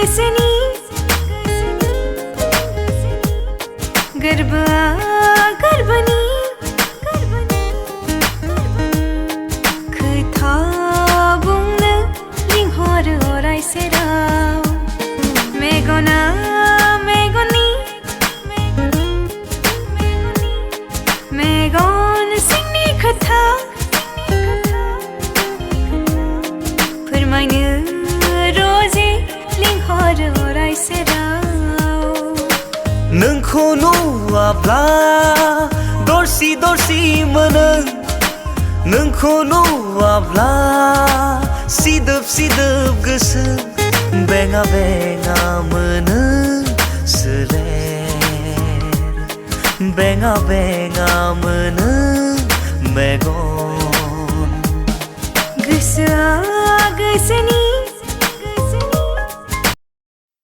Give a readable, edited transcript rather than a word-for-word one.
गोसोनि गोरबोआ गोरबोनि खोथा बुंनो लिंहरो अराय सेराव मेगना मेगननि मेगन सिंनि खोथा फोरमायनो रोजे लिंहरो अराय सेराव नोंखौ नुवाब्ला दरसि दरसि मोनो नोंखौ नुवाब्ला सिदोब सिदोब गोसो बेङा बेङा मोनो सोलेर बेङा बेङा मोनो मेगन गोसोआ गोसोनि